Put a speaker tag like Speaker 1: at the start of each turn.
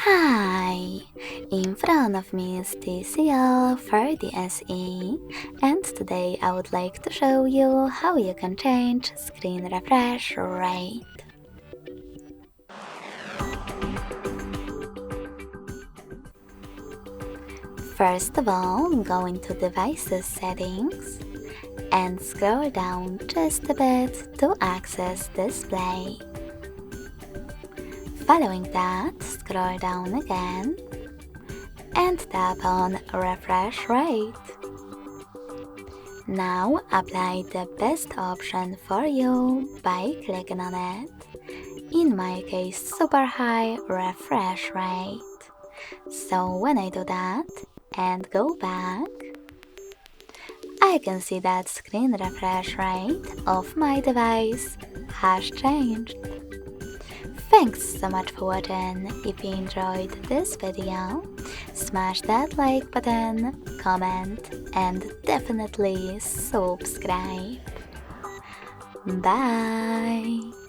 Speaker 1: Hi! In front of me is TCL 30 SE, and today I would like to show you how you can change screen refresh rate. First of all, go into Devices Settings and scroll down just a bit to access Display. Following that, scroll down again and tap on Refresh Rate. Now apply the best option for you by clicking on it. In my case, super high refresh rate. So when I do that and go back, I can see that screen refresh rate of my device has changed. Thanks so much for watching. If you enjoyed this video, smash that like button, comment, and definitely subscribe. Bye!